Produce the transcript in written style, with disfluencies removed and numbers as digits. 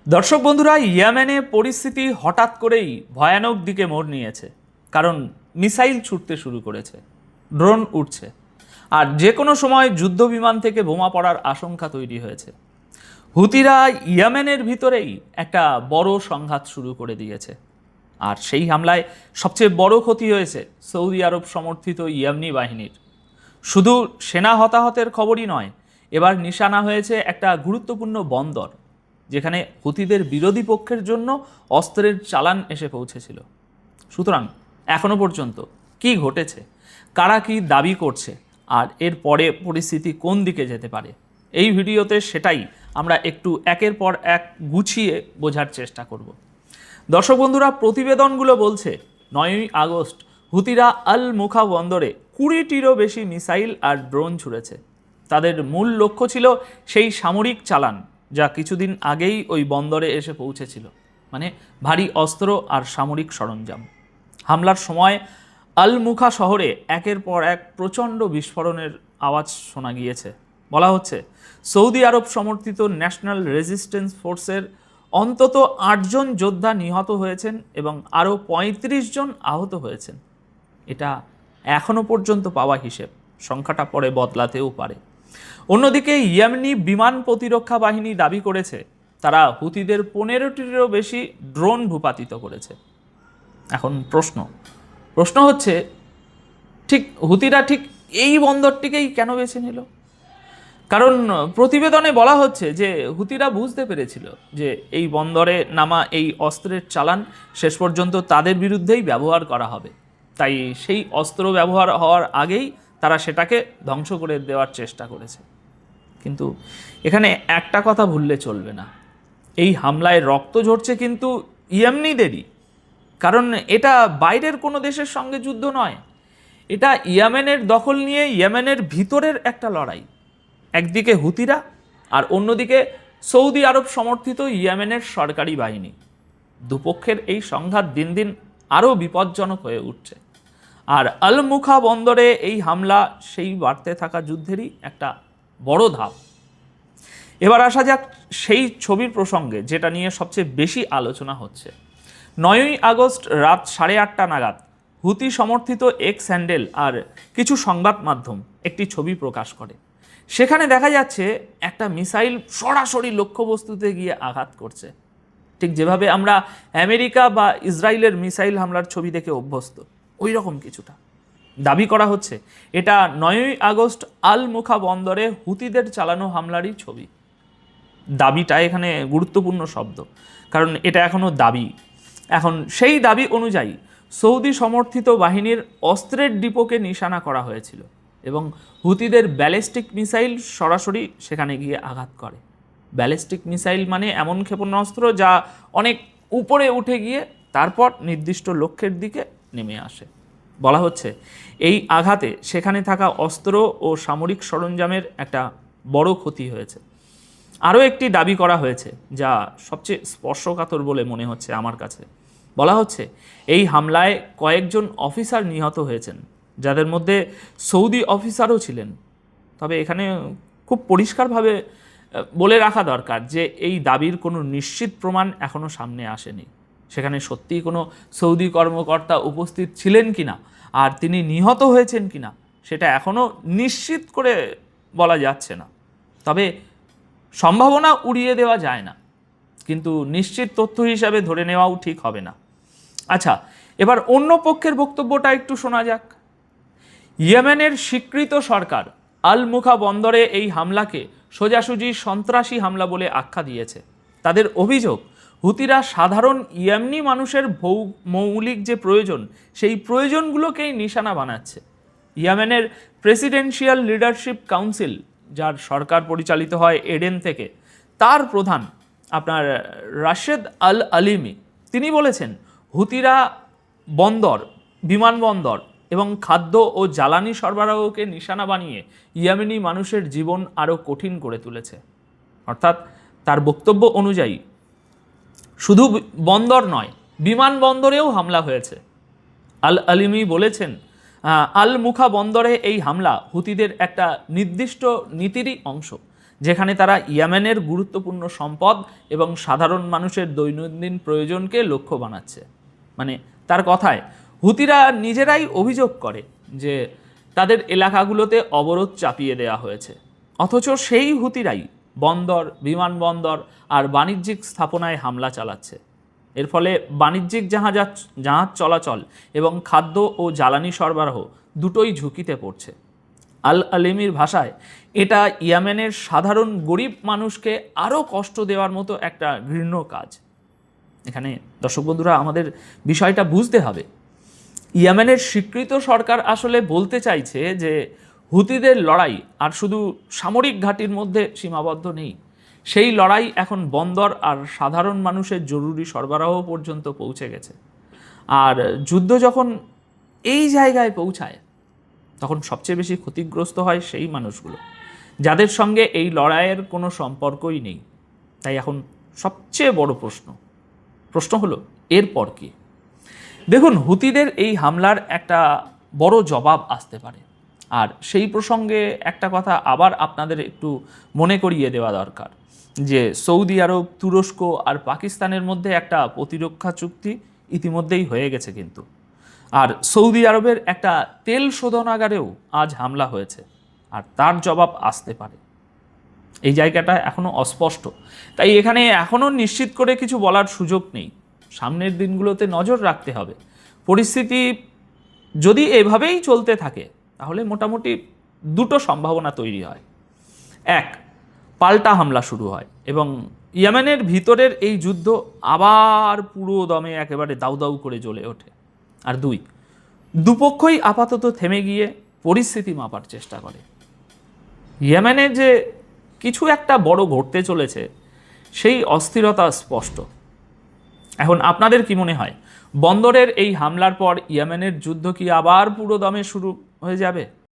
দর্শক বন্ধুরা, ইয়েমেনে পরিস্থিতি হঠাৎ করেই ভয়ানক দিকে মোড় নিয়েছে। কারণ মিসাইল ছুটতে শুরু করেছে, ড্রোন উঠছে, আর যে কোনো সময় যুদ্ধ বিমান থেকে বোমা পড়ার আশঙ্কা তৈরি হয়েছে। হুতিরা ইয়েমেনের ভিতরেই একটা বড় সংঘাত শুরু করে দিয়েছে। আর সেই হামলায় সবচেয়ে বড় ক্ষতি হয়েছে সৌদি আরব সমর্থিত ইয়েমনি বাহিনীর। শুধু সেনা হতাহতের খবরই নয়, এবার নিশানা হয়েছে একটা গুরুত্বপূর্ণ বন্দর, যেখানে হুতিদের বিরোধী পক্ষের জন্য অস্ত্রের চালান এসে পৌঁছেছিল। সুতরাং এখনো পর্যন্ত কি ঘটেছে, কারা কি দাবি করছে, আর এর পরে পরিস্থিতি কোন দিকে যেতে পারে, এই ভিডিওতে সেটাই আমরা একটু একের পর এক গুছিয়ে বোঝার চেষ্টা করব। দর্শক বন্ধুরা, প্রতিবেদনগুলো বলছে 9ই আগস্ট হুতিরা আল মুখা বন্দরে 20টিরও বেশি মিসাইল আর ড্রোন ছুড়েছে। তাদের মূল লক্ষ্য ছিল সেই সামরিক চালান যা কিছুদিন আগেই ওই বন্দরে এসে পৌঁছেছিল, মানে ভারী অস্ত্র আর সামরিক সরঞ্জাম। হামলার সময় আল মুখা শহরে একের পর এক প্রচণ্ড বিস্ফোরণের আওয়াজ শোনা গিয়েছে। বলা হচ্ছে সৌদি আরব সমর্থিত ন্যাশনাল রেজিস্ট্যান্স ফোর্সের অন্তত 8 জন যোদ্ধা নিহত হয়েছেন এবং আরও 35 জন আহত হয়েছেন। এটা এখনও পর্যন্ত পাওয়া হিসেব, সংখ্যাটা পরে বদলাতেও পারে। অন্যদিকে ইয়েমেনি বিমান প্রতিরক্ষা বাহিনী দাবি করেছে তারা হুতিদের 15টিরও বেশি ড্রোন ভূপাতিত করেছে। এখন প্রশ্ন হচ্ছে, হুতিরা ঠিক এই বন্দরটিকেই কেন বেছে নিল? কারণ প্রতিবেদনে বলা হচ্ছে যে হুতিরা বুঝতে পেরেছিল যে এই বন্দরে নামা এই অস্ত্রের চালান শেষ পর্যন্ত তাদের বিরুদ্ধেই ব্যবহার করা হবে। তাই সেই অস্ত্র ব্যবহার হওয়ার আগেই তারা সেটাকে ধ্বংস করে দেওয়ার চেষ্টা করেছে। কিন্তু এখানে একটা কথা ভুললে চলবে না, এই হামলায় রক্ত ঝরছে কিন্তু ইয়েমনিদেরই। কারণ এটা বাইরের কোনো দেশের সঙ্গে যুদ্ধ নয়, এটা ইয়েমেনের দখল নিয়ে ইয়েমেনের ভিতরের একটা লড়াই। একদিকে হুতিরা আর অন্যদিকে সৌদি আরব সমর্থিত ইয়েমেনের সরকারি বাহিনী। দুপক্ষের এই সংঘাত দিন দিন আরও বিপজ্জনক হয়ে উঠছে। আর আল মুখা বন্দরে এই হামলা সেই বাড়তে থাকা যুদ্ধেরই একটা বড় ধাপ। এবার আসা যাক সেই ছবির প্রসঙ্গে, যেটা নিয়ে সবচেয়ে বেশি আলোচনা হচ্ছে। 9ই আগস্ট রাত 8:30 নাগাদ হুতি সমর্থিত এক্স হ্যান্ডেল আর কিছু সংবাদ মাধ্যম একটি ছবি প্রকাশ করে। সেখানে দেখা যাচ্ছে একটা মিসাইল সরাসরি লক্ষ্যবস্তুতে গিয়ে আঘাত করছে, ঠিক যেভাবে আমরা আমেরিকা বা ইসরায়েলের মিসাইল হামলার ছবি দেখে অভ্যস্ত, ওই রকম কিছুটা। দাবি করা হচ্ছে এটা 9ই আগস্ট আল মুখা বন্দরে হুতিদের চালানো হামলারই ছবি। দাবিটা এখানে গুরুত্বপূর্ণ শব্দ, কারণ এটা এখনও দাবি। এখন সেই দাবি অনুযায়ী সৌদি সমর্থিত বাহিনীর অস্ত্রের ডিপোকে নিশানা করা হয়েছিল এবং হুতিদের ব্যালিস্টিক মিসাইল সরাসরি সেখানে গিয়ে আঘাত করে। ব্যালিস্টিক মিসাইল মানে এমন ক্ষেপণাস্ত্র যা অনেক উপরে উঠে গিয়ে তারপর নির্দিষ্ট লক্ষ্যের দিকে নেমে আসে। বলা হচ্ছে এই আঘাতে সেখানে থাকা অস্ত্র ও সামরিক সরঞ্জামের একটা বড় ক্ষতি হয়েছে। আরও একটি দাবি করা হয়েছে যা সবচেয়ে স্পর্শকাতর বলে মনে হচ্ছে আমার কাছে। বলা হচ্ছে এই হামলায় কয়েকজন অফিসার নিহত হয়েছেন, যাদের মধ্যে সৌদি অফিসারও ছিলেন। তবে এখানে খুব পরিষ্কারভাবে বলে রাখা দরকার যে এই দাবির কোনো নিশ্চিত প্রমাণ এখনও সামনে আসেনি। সেখানে সত্যিই কোনো সৌদি কর্মকর্তা উপস্থিত ছিলেন কিনা আর তিনি নিহত হয়েছেন কিনা সেটা এখনও নিশ্চিত করে বলা যাচ্ছে না। তবে সম্ভাবনা উড়িয়ে দেওয়া যায় না, কিন্তু নিশ্চিত তথ্য হিসাবে ধরে নেওয়াও ঠিক হবে না। আচ্ছা, এবার অন্য পক্ষের বক্তব্যটা একটু শোনা যাক। ইয়েমেনের স্বীকৃত সরকার আল মুখা বন্দরে এই হামলাকে সোজাসুজি সন্ত্রাসী হামলা বলে আখ্যা দিয়েছে। তাদের অভিযোগ, হুতিরা সাধারণ ইয়েমনি মানুষের মৌলিক যে প্রয়োজন, সেই প্রয়োজনগুলোকেই নিশানা বানাচ্ছে। ইয়েমেনের প্রেসিডেন্সিয়াল লিডারশিপ কাউন্সিল, যার সরকার পরিচালিত হয় এডেন থেকে, তার প্রধান আপনার রাশেদ আল আলিমি, তিনি বলেছেন হুতিরা বন্দর, বিমানবন্দর এবং খাদ্য ও জ্বালানি সরবরাহকে নিশানা বানিয়ে ইয়েমেনি মানুষের জীবন আরও কঠিন করে তুলেছে। অর্থাৎ তার বক্তব্য অনুযায়ী শুধু বন্দর নয়, বিমানবন্দরেও হামলা হয়েছে। আল আলিমি বলেছেন আল মুখা বন্দরে এই হামলা হুতিদের একটা নির্দিষ্ট নীতিরই অংশ, যেখানে তারা ইয়েমেনের গুরুত্বপূর্ণ সম্পদ এবং সাধারণ মানুষের দৈনন্দিন প্রয়োজনকে লক্ষ্য বানাচ্ছে। মানে তার কথায় হুতিরা নিজেরাই অভিযোগ করে যে তাদের এলাকাগুলোতে অবরোধ চাপিয়ে দেওয়া হয়েছে, অথচ সেই হুতিরাই বন্দর, বিমানবন্দর আর বাণিজ্যিক স্থাপনায় হামলা চালাচ্ছে। এর ফলে বাণিজ্যিক জাহাজ চলাচল এবং খাদ্য ও জ্বালানি সরবরাহ দুটোই ঝুঁকিতে পড়ছে। আল আলিমির ভাষায় এটা ইয়েমেনের সাধারণ গরিব মানুষকে আরও কষ্ট দেওয়ার মতো একটা ঘৃণ্য কাজ। এখানে দর্শক বন্ধুরা আমাদের বিষয়টা বুঝতে হবে, ইয়েমেনের স্বীকৃত সরকার আসলে বলতে চাইছে যে হুতিদের লড়াই আর শুধু সামরিক ঘাঁটির মধ্যে সীমাবদ্ধ নেই, সেই লড়াই এখন বন্দর আর সাধারণ মানুষের জরুরি সরবরাহ পর্যন্ত পৌঁছে গেছে। আর যুদ্ধ যখন এই জায়গায় পৌঁছায় তখন সবচেয়ে বেশি ক্ষতিগ্রস্ত হয় সেই মানুষগুলো যাদের সঙ্গে এই লড়াইয়ের কোনো সম্পর্কই নেই। তাই এখন সবচেয়ে বড় প্রশ্ন হলো এরপর কি? দেখুন, হুতিদের এই হামলার একটা বড় জবাব আসতে পারে, আর সেই প্রসঙ্গে একটা কথা আবার আপনাদের একটু মনে করিয়ে দেওয়া দরকার যে সৌদি আরব, তুরস্ক আর পাকিস্তানের মধ্যে একটা প্রতিরক্ষা চুক্তি ইতিমধ্যেই হয়ে গেছে কিন্তু। আর সৌদি আরবের একটা তেল শোধনাগারেও আজ হামলা হয়েছে, আর তার জবাব আসতে পারে। এই জায়গাটা এখনও অস্পষ্ট, তাই এখানে এখনও নিশ্চিত করে কিছু বলার সুযোগ নেই। সামনের দিনগুলোতে নজর রাখতে হবে। পরিস্থিতি যদি এভাবেই চলতে থাকে তাহলে মোটামুটি দুটো সম্ভাবনা তৈরি হয়। এক, পাল্টা হামলা শুরু হয় এবং ইয়েমেনের ভিতরের এই যুদ্ধ আবার পুরো দমে একেবারে দাউ দাউ করে জ্বলে ওঠে। আর দুই, দুপক্ষই আপাতত থেমে গিয়ে পরিস্থিতি মাপার চেষ্টা করে। ইয়েমেনে যে কিছু একটা বড় ঘটতে চলেছে সেই অস্থিরতা স্পষ্ট। এখন আপনাদের কি মনে হয়, বন্দরের এই হামলার পর ইয়েমেনের যুদ্ধ কি আবার পুরো দমে শুরু হয়ে যাবে?